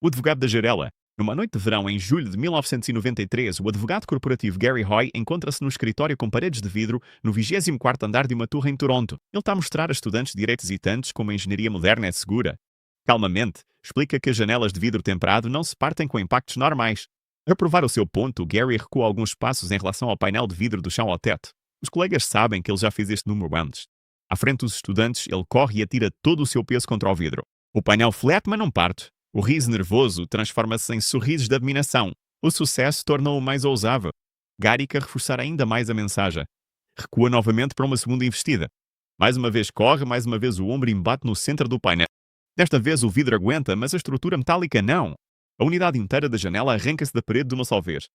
O advogado da Jarela. Numa noite de verão em julho de 1993, o advogado corporativo Gary Hoy encontra-se no escritório com paredes de vidro no 24º andar de uma torre em Toronto. Ele está a mostrar a estudantes de direito hesitantes como a engenharia moderna é segura. Calmamente, explica que as janelas de vidro temperado não se partem com impactos normais. A provar o seu ponto, Gary recua alguns passos em relação ao painel de vidro do chão ao teto. Os colegas sabem que ele já fez este número antes. À frente dos estudantes, ele corre e atira todo o seu peso contra o vidro. O painel flete, mas não parte. O riso nervoso transforma-se em sorrisos de admiração. O sucesso torna-o mais ousável. Gary quer reforçar ainda mais a mensagem. Recua novamente para uma segunda investida. Mais uma vez corre, mais uma vez o ombro embate no centro do painel. Desta vez o vidro aguenta, mas a estrutura metálica não. A unidade inteira da janela arranca-se da parede de uma só vez.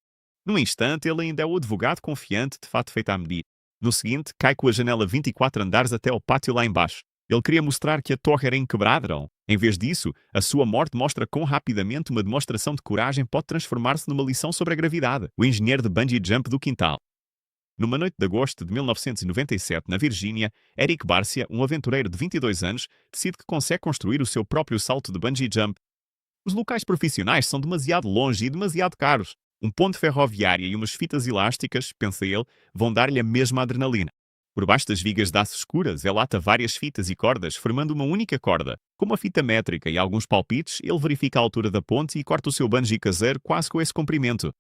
Num instante, ele ainda é o advogado confiante, de fato feito à medida. No seguinte, cai com a janela 24 andares até ao pátio lá embaixo. Ele queria mostrar que a torre era inquebrável. Em vez disso, a sua morte mostra quão rapidamente uma demonstração de coragem pode transformar-se numa lição sobre a gravidade. O engenheiro de bungee jump do quintal. Numa noite de agosto de 1997, na Virgínia, Eric Barcia, um aventureiro de 22 anos, decide que consegue construir o seu próprio salto de bungee jump. Os locais profissionais são demasiado longe e demasiado caros. Um ponte ferroviário e umas fitas elásticas, pensa ele, vão dar-lhe a mesma adrenalina. Por baixo das vigas de aço escuras, ele ata várias fitas e cordas, formando uma única corda. Com uma fita métrica e alguns palpites, ele verifica a altura da ponte e corta o seu bungee caseiro quase com esse comprimento.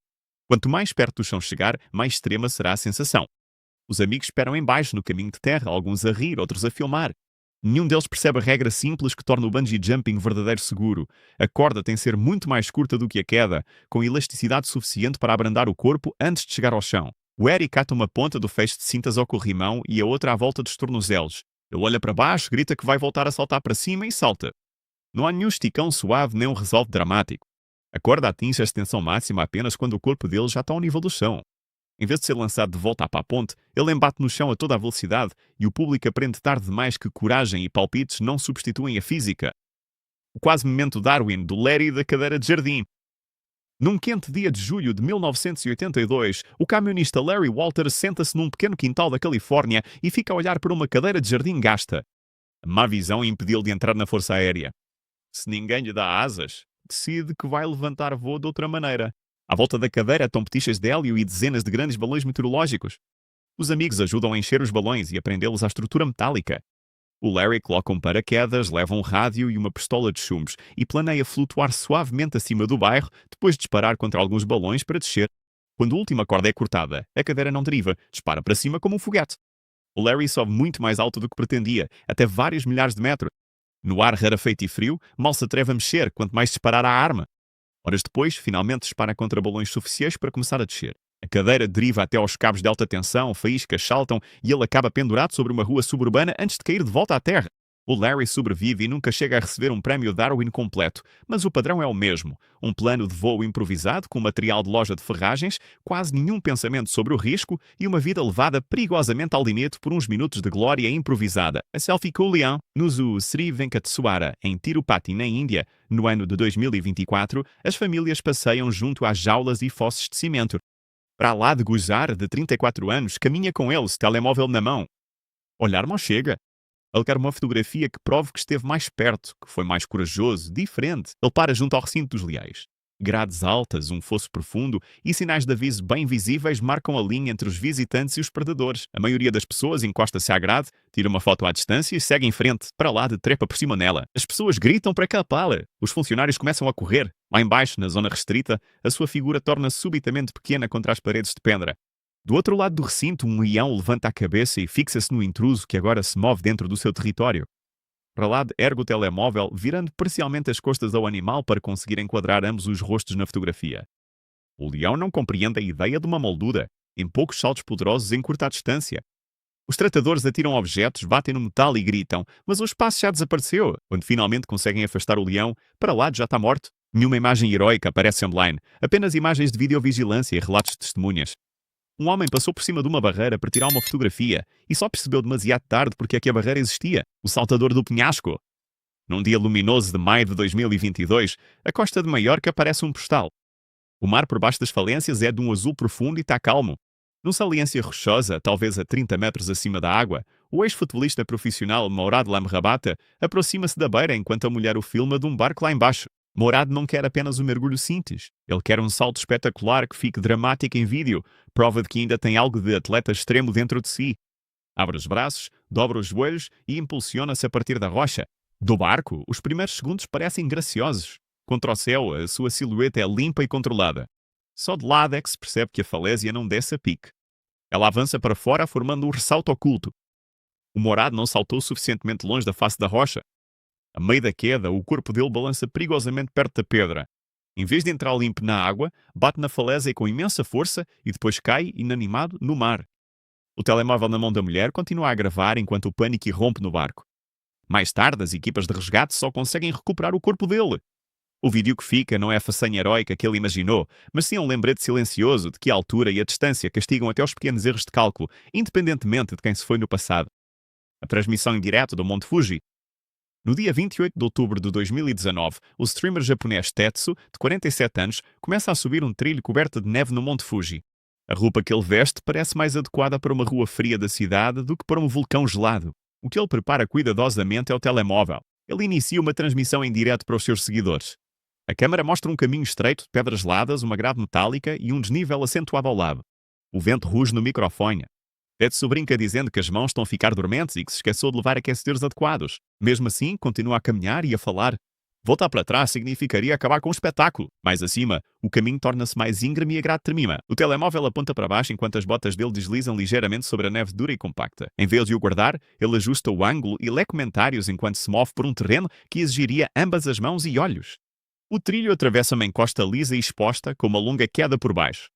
Quanto mais perto do chão chegar, mais extrema será a sensação. Os amigos esperam em baixo, no caminho de terra, alguns a rir, outros a filmar. Nenhum deles percebe a regra simples que torna o bungee jumping verdadeiro seguro. A corda tem de ser muito mais curta do que a queda, com elasticidade suficiente para abrandar o corpo antes de chegar ao chão. O Eric ata uma ponta do feixe de cintas ao corrimão e a outra à volta dos tornozelos. Ele olha para baixo, grita que vai voltar a saltar para cima e salta. Não há nenhum esticão suave nem um resolve dramático. A corda atinge a extensão máxima apenas quando o corpo dele já está ao nível do chão. Em vez de ser lançado de volta para a ponte, ele embate no chão a toda a velocidade e o público aprende tarde demais que coragem e palpites não substituem a física. O quase memento Darwin do Larry da cadeira de jardim. Num quente dia de julho de 1982, o camionista Larry Walters senta-se num pequeno quintal da Califórnia e fica a olhar para uma cadeira de jardim gasta. A má visão impediu-lhe de entrar na Força Aérea. Se ninguém lhe dá asas, decide que vai levantar voo de outra maneira. À volta da cadeira estão petichas de hélio e dezenas de grandes balões meteorológicos. Os amigos ajudam a encher os balões e a prendê-los à estrutura metálica. O Larry coloca um paraquedas, leva um rádio e uma pistola de chumos e planeia flutuar suavemente acima do bairro, depois de disparar contra alguns balões para descer. Quando a última corda é cortada, a cadeira não deriva, dispara para cima como um foguete. O Larry sobe muito mais alto do que pretendia, até vários milhares de metros. No ar rarefeito e frio, mal se atreve a mexer, quanto mais disparar a arma. Horas depois, finalmente dispara contra balões suficientes para começar a descer. A cadeira deriva até aos cabos de alta tensão, faíscas saltam e ele acaba pendurado sobre uma rua suburbana antes de cair de volta à terra. O Larry sobrevive e nunca chega a receber um prémio Darwin completo, mas o padrão é o mesmo. Um plano de voo improvisado com material de loja de ferragens, quase nenhum pensamento sobre o risco e uma vida levada perigosamente ao limite por uns minutos de glória improvisada. A selfie com o leão. No Zoo Sri Venkateswara, em Tirupati, na Índia, no ano de 2024, as famílias passeiam junto às jaulas e fosses de cimento. Para lá de Gujar, de 34 anos, caminha com eles, telemóvel na mão. Olhar mal chega. Ele quer uma fotografia que prove que esteve mais perto, que foi mais corajoso, diferente. Ele para junto ao recinto dos leais. Grades altas, um fosso profundo e sinais de aviso bem visíveis marcam a linha entre os visitantes e os predadores. A maioria das pessoas encosta-se à grade, tira uma foto à distância e segue em frente, para lá de trepa por cima nela. As pessoas gritam para capá-la. Os funcionários começam a correr. Lá embaixo, na zona restrita, a sua figura torna-se subitamente pequena contra as paredes de pedra. Do outro lado do recinto, um leão levanta a cabeça e fixa-se no intruso que agora se move dentro do seu território. Prahlad ergue o telemóvel, virando parcialmente as costas ao animal para conseguir enquadrar ambos os rostos na fotografia. O leão não compreende a ideia de uma moldura, em poucos saltos poderosos encurta a distância. Os tratadores atiram objetos, batem no metal e gritam, mas o espaço já desapareceu. Quando finalmente conseguem afastar o leão, Prahlad já está morto. Nenhuma imagem heroica aparece online, apenas imagens de videovigilância e relatos de testemunhas. Um homem passou por cima de uma barreira para tirar uma fotografia e só percebeu demasiado tarde porque é que a barreira existia, o saltador do penhasco. Num dia luminoso de maio de 2022, a costa de Maiorca parece um postal. O mar por baixo das falências é de um azul profundo e está calmo. Numa saliência rochosa, talvez a 30 metros acima da água, o ex-futebolista profissional Mourad Lamrabata aproxima-se da beira enquanto a mulher o filma de um barco lá embaixo. Morad não quer apenas um mergulho simples. Ele quer um salto espetacular que fique dramático em vídeo, prova de que ainda tem algo de atleta extremo dentro de si. Abre os braços, dobra os joelhos e impulsiona-se a partir da rocha. Do barco, os primeiros segundos parecem graciosos. Contra o céu, a sua silhueta é limpa e controlada. Só de lado é que se percebe que a falésia não desce a pique. Ela avança para fora, formando um ressalto oculto. O Morad não saltou suficientemente longe da face da rocha. A meio da queda, o corpo dele balança perigosamente perto da pedra. Em vez de entrar limpo na água, bate na falésia com imensa força e depois cai, inanimado, no mar. O telemóvel na mão da mulher continua a gravar enquanto o pânico irrompe no barco. Mais tarde, as equipas de resgate só conseguem recuperar o corpo dele. O vídeo que fica não é a façanha heroica que ele imaginou, mas sim um lembrete silencioso de que a altura e a distância castigam até os pequenos erros de cálculo, independentemente de quem se foi no passado. A transmissão em direto do Monte Fuji. No dia 28 de outubro de 2019, o streamer japonês Tetsu, de 47 anos, começa a subir um trilho coberto de neve no Monte Fuji. A roupa que ele veste parece mais adequada para uma rua fria da cidade do que para um vulcão gelado. O que ele prepara cuidadosamente é o telemóvel. Ele inicia uma transmissão em direto para os seus seguidores. A câmara mostra um caminho estreito de pedras geladas, uma grade metálica e um desnível acentuado ao lado. O vento ruge no microfone. Tetsu brinca dizendo que as mãos estão a ficar dormentes e que se esqueceu de levar aquecedores adequados. Mesmo assim, continua a caminhar e a falar. Voltar para trás significaria acabar com o espetáculo. Mais acima, o caminho torna-se mais íngreme e a grade termina. O telemóvel aponta para baixo enquanto as botas dele deslizam ligeiramente sobre a neve dura e compacta. Em vez de o guardar, ele ajusta o ângulo e lê comentários enquanto se move por um terreno que exigiria ambas as mãos e olhos. O trilho atravessa uma encosta lisa e exposta com uma longa queda por baixo.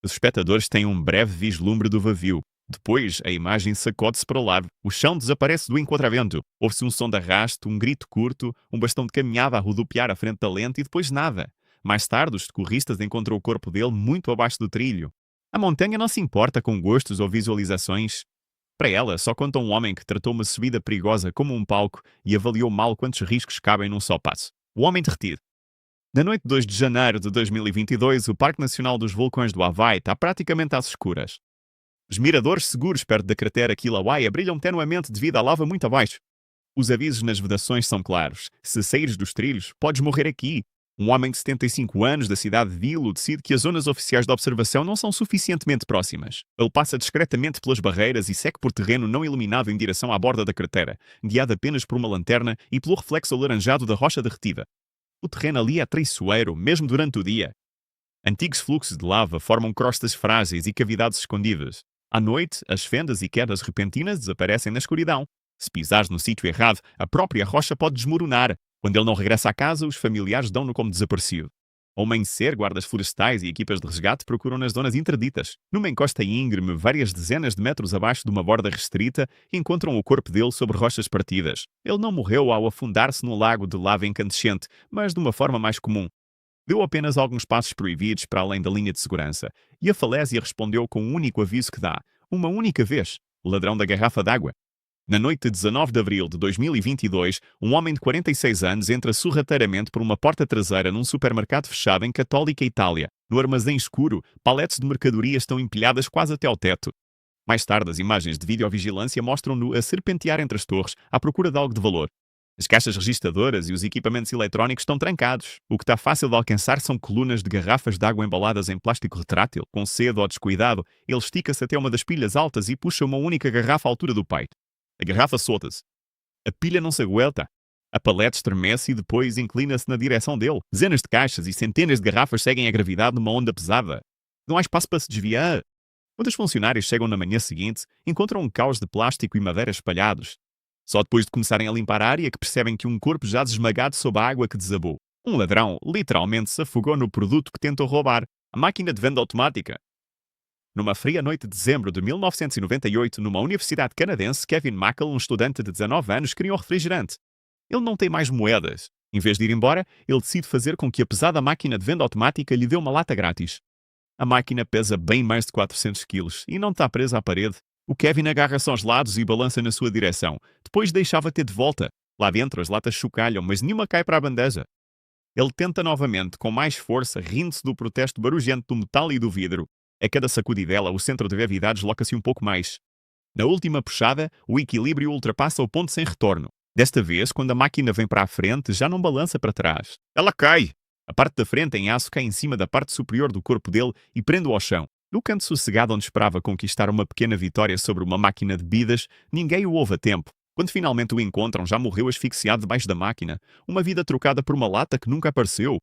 Os espectadores têm um breve vislumbre do vazio. Depois, a imagem sacode-se para o lado. O chão desaparece do enquadramento. Ouve-se um som de arrasto, um grito curto, um bastão de caminhada a rodopiar à frente da lente e depois nada. Mais tarde, os socorristas encontram o corpo dele muito abaixo do trilho. A montanha não se importa com gostos ou visualizações. Para ela, só conta um homem que tratou uma subida perigosa como um palco e avaliou mal quantos riscos cabem num só passo. O homem derretido. Na noite de 2 de janeiro de 2022, o Parque Nacional dos Vulcões do Havaí está praticamente às escuras. Os miradores seguros perto da cratera Kilauea brilham tenuamente devido à lava muito abaixo. Os avisos nas vedações são claros. Se saíres dos trilhos, podes morrer aqui. Um homem de 75 anos da cidade de Hilo decide que as zonas oficiais de observação não são suficientemente próximas. Ele passa discretamente pelas barreiras e segue por terreno não iluminado em direção à borda da cratera, guiado apenas por uma lanterna e pelo reflexo alaranjado da rocha derretida. O terreno ali é traiçoeiro, mesmo durante o dia. Antigos fluxos de lava formam crostas frágeis e cavidades escondidas. À noite, as fendas e quedas repentinas desaparecem na escuridão. Se pisares no sítio errado, a própria rocha pode desmoronar. Quando ele não regressa a casa, os familiares dão-no como desaparecido. Ao amanhecer, guardas florestais e equipas de resgate procuram nas zonas interditas. Numa encosta íngreme, várias dezenas de metros abaixo de uma borda restrita, encontram o corpo dele sobre rochas partidas. Ele não morreu ao afundar-se no lago de lava incandescente, mas de uma forma mais comum. Deu apenas alguns passos proibidos para além da linha de segurança, e a falésia respondeu com o único aviso que dá, uma única vez, o ladrão da garrafa d'água. Na noite de 19 de abril de 2022, um homem de 46 anos entra sorrateiramente por uma porta traseira num supermercado fechado em Católica, Itália. No armazém escuro, paletes de mercadorias estão empilhadas quase até ao teto. Mais tarde, as imagens de videovigilância mostram-no a serpentear entre as torres à procura de algo de valor. As caixas registadoras e os equipamentos eletrónicos estão trancados. O que está fácil de alcançar são colunas de garrafas de água embaladas em plástico retrátil. Com cedo ou descuidado, ele estica-se até uma das pilhas altas e puxa uma única garrafa à altura do peito. A garrafa solta-se. A pilha não se aguenta. A palete estremece e depois inclina-se na direção dele. Dezenas de caixas e centenas de garrafas seguem a gravidade numa onda pesada. Não há espaço para se desviar. Quando os funcionários chegam na manhã seguinte, encontram um caos de plástico e madeira espalhados. Só depois de começarem a limpar a área que percebem que um corpo jaz esmagado sob a água que desabou. Um ladrão literalmente se afogou no produto que tentou roubar, a máquina de venda automática. Numa fria noite de dezembro de 1998, numa universidade canadense, Kevin Mackle, um estudante de 19 anos, queria um refrigerante. Ele não tem mais moedas. Em vez de ir embora, ele decide fazer com que a pesada máquina de venda automática lhe dê uma lata grátis. A máquina pesa bem mais de 400 quilos e não está presa à parede. O Kevin agarra-se aos lados e balança na sua direção. Depois deixava ter de volta. Lá dentro as latas chocalham, mas nenhuma cai para a bandeja. Ele tenta novamente, com mais força, rindo-se do protesto barulhento do metal e do vidro. A cada sacudidela, o centro de gravidade desloca-se um pouco mais. Na última puxada, o equilíbrio ultrapassa o ponto sem retorno. Desta vez, quando a máquina vem para a frente, já não balança para trás. Ela cai. A parte da frente em aço cai em cima da parte superior do corpo dele e prende-o ao chão. No canto sossegado onde esperava conquistar uma pequena vitória sobre uma máquina de bebidas, ninguém o ouve a tempo. Quando finalmente o encontram, já morreu asfixiado debaixo da máquina. Uma vida trocada por uma lata que nunca apareceu.